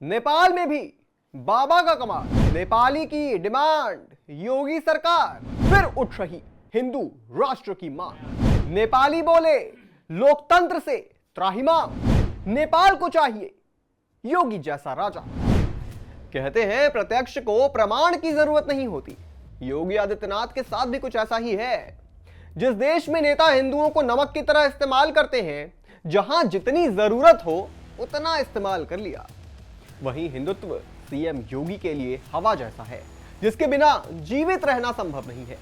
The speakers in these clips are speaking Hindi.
नेपाल में भी बाबा का कमाल, नेपाली की डिमांड, योगी सरकार फिर उठ रही हिंदू राष्ट्र की मांग। नेपाली बोले लोकतंत्र से त्राहिमाम, नेपाल को चाहिए योगी जैसा राजा। कहते हैं प्रत्यक्ष को प्रमाण की जरूरत नहीं होती। योगी आदित्यनाथ के साथ भी कुछ ऐसा ही है। जिस देश में नेता हिंदुओं को नमक की तरह इस्तेमाल करते हैं, जहां जितनी जरूरत हो उतना इस्तेमाल कर लिया, वहीं हिंदुत्व सीएम योगी के लिए हवा जैसा है, जिसके बिना जीवित रहना संभव नहीं है।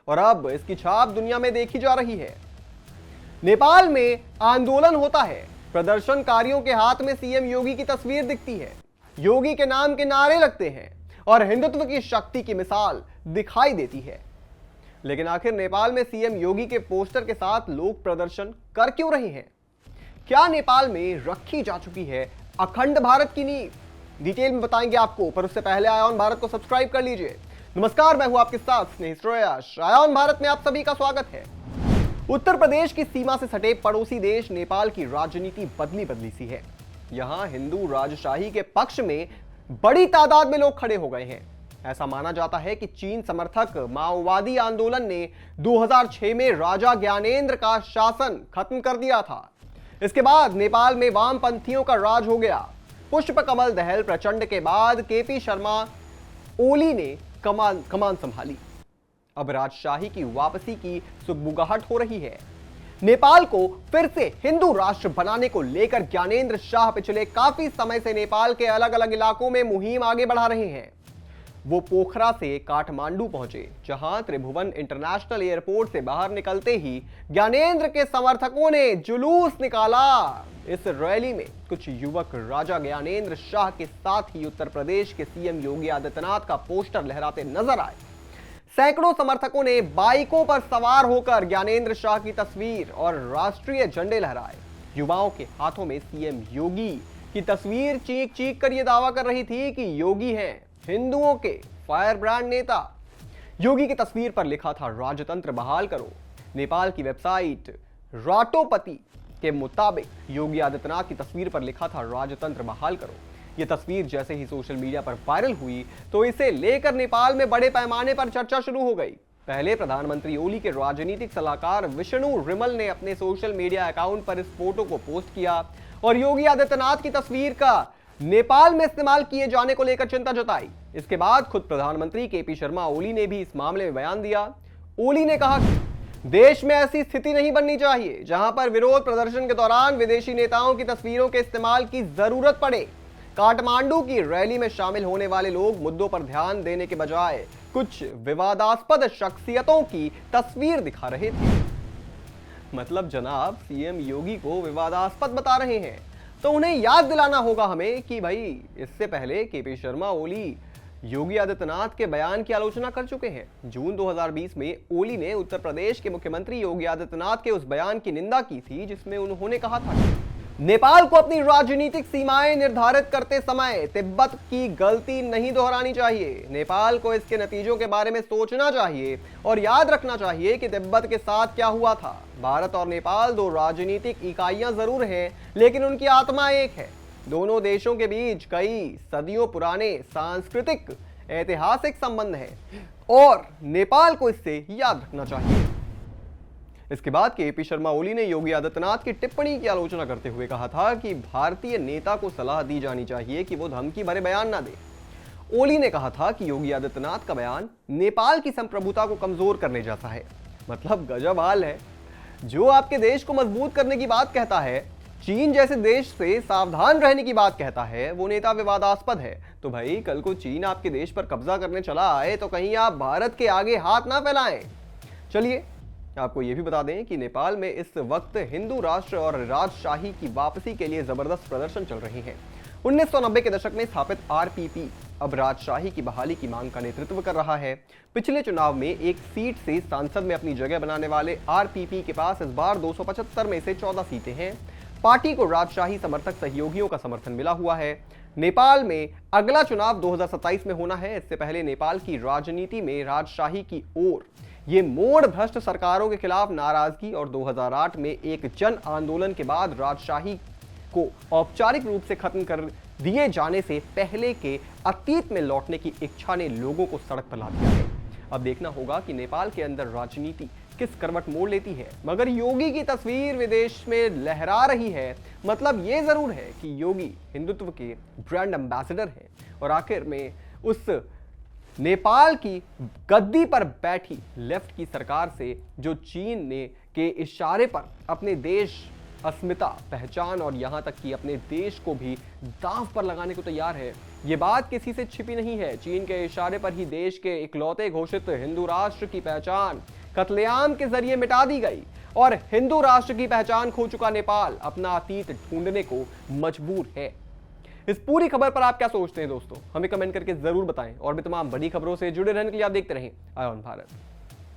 और अब इसकी छाप दुनिया में देखी जा रही है। नेपाल में आंदोलन होता है, प्रदर्शनकारियों के हाथ में सीएम योगी की तस्वीर दिखती है, योगी के नाम के नारे लगते हैं और हिंदुत्व की शक्ति की मिसाल दिखाई देती है। लेकिन आखिर नेपाल में सीएम योगी के पोस्टर के साथ लोग प्रदर्शन कर क्यों रहे हैं? क्या नेपाल में रखी जा चुकी है अखंड भारत की नींव? डिटेल में बताएंगे आपको, पर उससे पहले आया ऑन भारत को सब्सक्राइब कर लीजिए। नमस्कार, मैं हूं आपके साथ स्नेह श्रेयस। आया ऑन भारत में आप सभी का स्वागत है। उत्तर प्रदेश की सीमा से सटे पड़ोसी देश नेपाल की राजनीति बदली सी है। यहां हिंदू राजशाही के पक्ष में बड़ी तादाद में लोग खड़े हो गए हैं। ऐसा माना जाता है कि चीन समर्थक माओवादी आंदोलन ने 2006 में राजा ज्ञानेंद्र का शासन खत्म कर दिया था। इसके बाद नेपाल में वामपंथियों का राज हो गया। पुष्प कमल दहल प्रचंड के बाद केपी शर्मा ओली ने कमान संभाली। अब राजशाही की वापसी की सुगबुगाहट हो रही है। नेपाल को फिर से हिंदू राष्ट्र बनाने को लेकर ज्ञानेंद्र शाह पिछले काफी समय से नेपाल के अलग अलग इलाकों में मुहिम आगे बढ़ा रहे हैं। वो पोखरा से काठमांडू पहुंचे, जहां त्रिभुवन इंटरनेशनल एयरपोर्ट से बाहर निकलते ही ज्ञानेंद्र के समर्थकों ने जुलूस निकाला। इस रैली में कुछ युवक राजा ज्ञानेंद्र शाह के साथ ही उत्तर प्रदेश के सीएम योगी आदित्यनाथ का पोस्टर लहराते नजर आए। सैकड़ों समर्थकों ने बाइकों पर सवार होकर ज्ञानेंद्र शाह की तस्वीर और राष्ट्रीय झंडे लहराए। युवाओं के हाथों में सीएम योगी की तस्वीर चीख चीख कर यह दावा कर रही थी कि योगी हैं हिंदुओं के फायर ब्रांड नेता। योगी की तस्वीर पर लिखा था राजतंत्र बहाल करो। नेपाल की वेबसाइट राटोपति के मुताबिक योगी आदित्यनाथ की तस्वीर पर लिखा था राजतंत्र बहाल करो। यह तस्वीर जैसे ही सोशल मीडिया पर वायरल हुई तो इसे लेकर नेपाल में बड़े पैमाने पर चर्चा शुरू हो गई। पहले प्रधानमंत्री ओली के राजनीतिक सलाहकार विष्णु रिमल ने अपने सोशल मीडिया अकाउंट पर इस फोटो को पोस्ट किया और योगी आदित्यनाथ की तस्वीर का नेपाल में इस्तेमाल किए जाने को लेकर चिंता जताई। इसके बाद खुद प्रधानमंत्री केपी शर्मा ओली ने भी इस मामले में बयान दिया। ओली ने कहा कि देश में ऐसी स्थिति नहीं बननी चाहिए जहां पर विरोध प्रदर्शन के दौरान विदेशी नेताओं की तस्वीरों के इस्तेमाल की जरूरत पड़े। काठमांडू की रैली में शामिल होने वाले लोग मुद्दों पर ध्यान देने के बजाय कुछ विवादास्पद शख्सियतों की तस्वीर दिखा रहे थे। मतलब जनाब सीएम योगी को विवादास्पद बता रहे हैं, तो उन्हें याद दिलाना होगा हमें कि भाई इससे पहले केपी शर्मा ओली योगी आदित्यनाथ के बयान की आलोचना कर चुके हैं। जून 2020 में ओली ने उत्तर प्रदेश के मुख्यमंत्री योगी आदित्यनाथ के उस बयान की निंदा की थी जिसमें उन्होंने कहा था कि नेपाल को अपनी राजनीतिक सीमाएं निर्धारित करते समय तिब्बत की गलती नहीं दोहरानी चाहिए। नेपाल को इसके नतीजों के बारे में सोचना चाहिए और याद रखना चाहिए कि तिब्बत के साथ क्या हुआ था। भारत और नेपाल दो राजनीतिक इकाइयां जरूर हैं, लेकिन उनकी आत्मा एक है। दोनों देशों के बीच कई सदियों पुराने सांस्कृतिक ऐतिहासिक संबंध हैं और नेपाल को इससे याद रखना चाहिए। इसके बाद केपी शर्मा ओली ने योगी आदित्यनाथ की टिप्पणी की आलोचना करते हुए कहा था कि भारतीय नेता को सलाह दी जानी चाहिए कि वो धमकी भरे बयान ना दे। ओली ने कहा था कि योगी आदित्यनाथ का बयान नेपाल की संप्रभुता को कमजोर करने जैसा है। मतलब गजब हाल है। जो आपके देश को मजबूत करने की बात कहता है, चीन जैसे देश से सावधान रहने की बात कहता है, वो नेता विवादास्पद है। तो भाई कल को चीन आपके देश पर कब्जा करने चला आए तो कहीं आप भारत के आगे हाथ ना फैलाएं। चलिए आपको यह भी बता दें कि नेपाल में इस वक्त हिंदू राष्ट्र और राजशाही की वापसी के लिए जबरदस्त प्रदर्शन चल रहे हैं। 1990 के दशक में स्थापित आरपीपी अब राजशाही की बहाली की मांग का नेतृत्व कर रहा है। पिछले चुनाव में एक सीट से सांसद में अपनी जगह बनाने वाले आरपीपी के पास इस बार 275 में से 14 सीटें हैं। पार्टी को राजशाही समर्थक सहयोगियों का समर्थन मिला हुआ है। नेपाल में अगला चुनाव 2027 में होना है। इससे पहले नेपाल की राजनीति में राजशाही की ओर ये मोड़ भ्रष्ट सरकारों के खिलाफ नाराजगी और 2008 में एक जन आंदोलन के बाद राजशाही को औपचारिक रूप से खत्म दिए जाने से पहले के अतीत में लौटने की इच्छा ने लोगों को सड़क पर ला दिया है। अब देखना होगा कि नेपाल के अंदर राजनीति किस करवट मोड़ लेती है, मगर योगी की तस्वीर विदेश में लहरा रही है। मतलब ये जरूर है कि योगी हिंदुत्व के ब्रांड एम्बेसडर हैं और आखिर में उस नेपाल की गद्दी पर बैठी लेफ्ट की सरकार से जो चीन ने के इशारे पर अपने देश अस्मिता, पहचान और यहां तक कि अपने देश को भी दांव पर लगाने को तैयार है। ये बात किसी से छिपी नहीं है। चीन के इशारे पर ही देश के इकलौते घोषित हिंदू राष्ट्र की पहचान कत्लेआम के जरिए मिटा दी गई और हिंदू राष्ट्र की पहचान खो चुका नेपाल अपना अतीत ढूंढने को मजबूर है। इस पूरी खबर पर आप क्या सोचते हैं दोस्तों, हमें कमेंट करके जरूर बताएं और भी तमाम बड़ी खबरों से जुड़े रहने के लिए आप देखते रहें आय ऑन भारत।